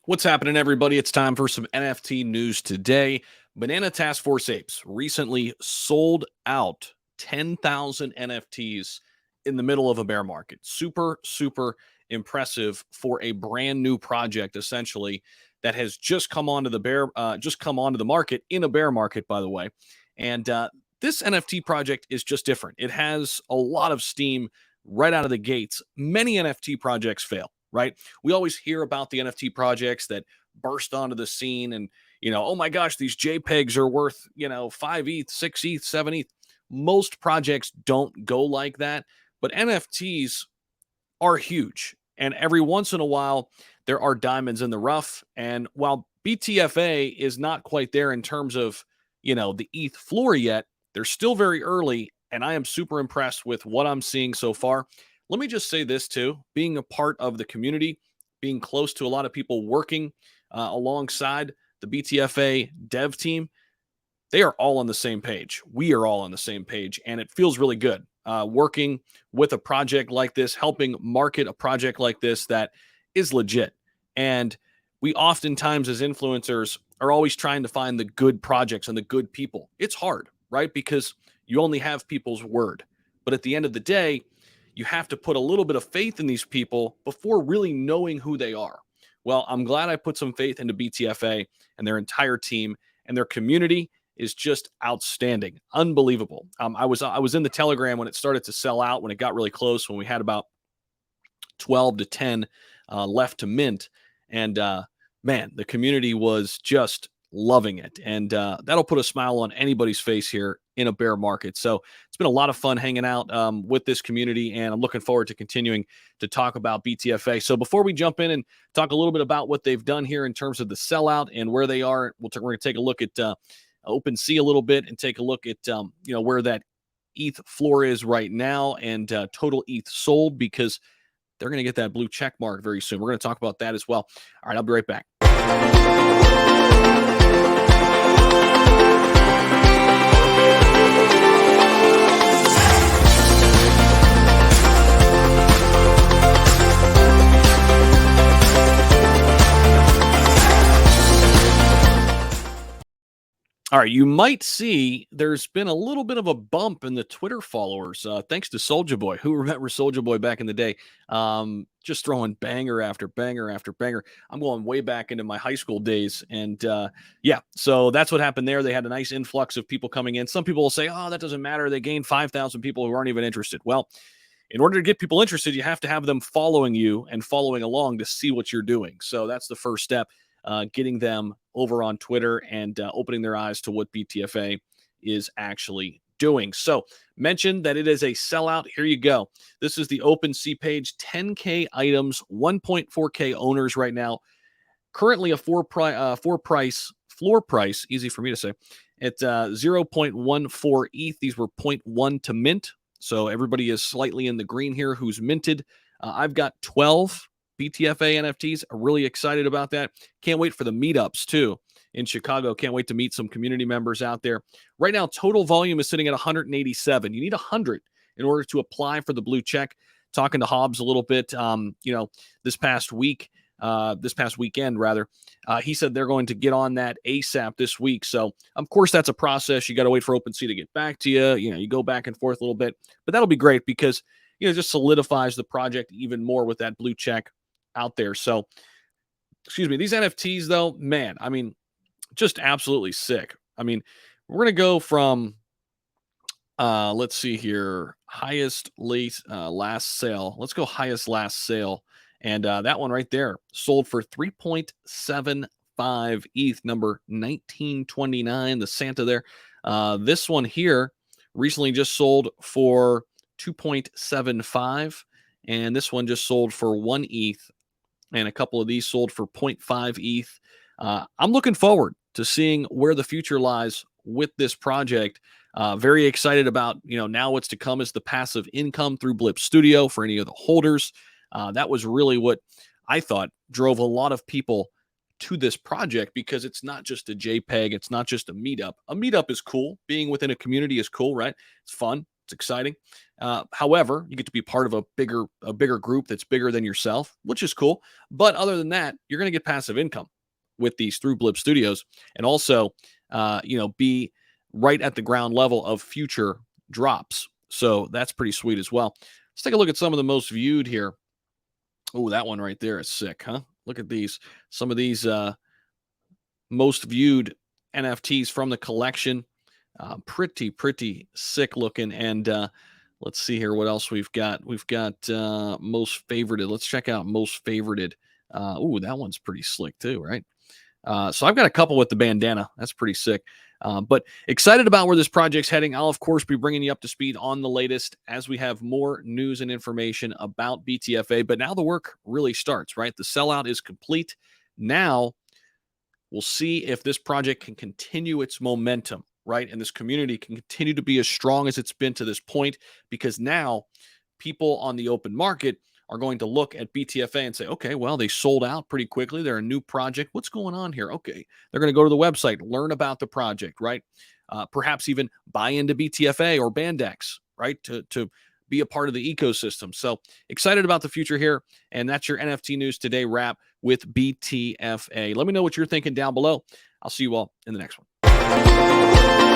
What's happening, everybody? It's time for some NFT news today. Banana Task Force Apes recently sold out 10,000 NFTs in the middle of a bear market. Super, super impressive for a brand new project, essentially, that has just come onto the market in a bear market, by the way. And this NFT project is just different. It has a lot of steam right out of the gates. Many NFT projects fail, right? We always hear about the NFT projects that burst onto the scene and, oh my gosh, these JPEGs are worth, 5 ETH, 6 ETH, 7 ETH. Most projects don't go like that, but NFTs are huge. And every once in a while, there are diamonds in the rough. And while BTFA is not quite there in terms of, the ETH floor yet, they're still very early. And I am super impressed with what I'm seeing so far. Let me just say this too, being a part of the community, being close to a lot of people working alongside the BTFA dev team, they are all on the same page. We are all on the same page, and it feels really good working with a project like this, helping market a project like this that is legit. And we oftentimes, as influencers, are always trying to find the good projects and the good people. It's hard, right? Because you only have people's word. But at the end of the day, you have to put a little bit of faith in these people before really knowing who they are. Well, I'm glad I put some faith into BTFA and their entire team and their community is just outstanding, unbelievable. I was in the Telegram when it started to sell out, when it got really close, when we had about 12 to 10 left to mint, and man, the community was just loving it, and that'll put a smile on anybody's face here in a bear market. So it's been a lot of fun hanging out with this community, and I'm looking forward to continuing to talk about BTFA. So before we jump in and talk a little bit about what they've done here in terms of the sellout and where they are, we're going to take a look at OpenSea a little bit and take a look at where that ETH floor is right now and total ETH sold, because they're going to get that blue check mark very soon. We're going to talk about that as well. All right, I'll be right back. All right, you might see there's been a little bit of a bump in the Twitter followers, thanks to Soulja Boy. Who remembers Soulja Boy back in the day? Just throwing banger after banger after banger. I'm going way back into my high school days, and yeah, so that's what happened there. They had a nice influx of people coming in. Some people will say, "Oh, that doesn't matter. They gained 5,000 people who aren't even interested." Well, in order to get people interested, you have to have them following you and following along to see what you're doing. So that's the first step, getting them over on Twitter and opening their eyes to what BTFA is actually doing. So mention that it is a sellout. Here you go. This is the OpenSea page, 10K items, 1.4K owners right now. Currently a floor price, easy for me to say, at 0.14 ETH. These were 0.1 to mint. So everybody is slightly in the green here who's minted. I've got 12 BTFA NFTs. I'm really excited about that. Can't wait for the meetups too in Chicago. Can't wait to meet some community members out there. Right now, total volume is sitting at 187. You need 100 in order to apply for the blue check. Talking to Hobbs a little bit, this past weekend rather, he said they're going to get on that ASAP this week. So of course that's a process. You got to wait for OpenSea to get back to you. You go back and forth a little bit, but that'll be great because, just solidifies the project even more with that blue check out there. So, excuse me, these NFTs though, man, I mean, just absolutely sick. I mean, we're going to go from, let's see here, highest last sale. Let's go highest last sale. And that one right there sold for 3.75 ETH, number 1929, the Santa there. This one here recently just sold for 2.75, and this one just sold for 1 ETH, and a couple of these sold for 0.5 ETH. I'm looking forward to seeing where the future lies with this project. Very excited about, now what's to come is the passive income through Blip Studio for any of the holders. That was really what I thought drove a lot of people to this project, because it's not just a JPEG. It's not just a meetup. A meetup is cool. Being within a community is cool, right? It's fun. It's exciting. However, you get to be part of a bigger group that's bigger than yourself, which is cool. But other than that, you're going to get passive income with these through Blip Studios, and also, be right at the ground level of future drops. So that's pretty sweet as well. Let's take a look at some of the most viewed here. Oh, that one right there is sick, huh? Look at these. Some of these most viewed NFTs from the collection. Pretty sick looking. And let's see here what else we've got. We've got most favorited. Let's check out most favorited. That one's pretty slick too, right? So I've got a couple with the bandana. That's pretty sick. But excited about where this project's heading. I'll, of course, be bringing you up to speed on the latest as we have more news and information about BTFA. But now the work really starts, right? The sellout is complete. Now we'll see if this project can continue its momentum, right? And this community can continue to be as strong as it's been to this point, because now people on the open market are going to look at BTFA and say, okay, well, they sold out pretty quickly. They're a new project. What's going on here? Okay. They're going to go to the website, learn about the project, right? Perhaps even buy into BTFA or Bandex, right? To be a part of the ecosystem. So excited about the future here. And that's your NFT News Today wrap with BTFA. Let me know what you're thinking down below. I'll see you all in the next one.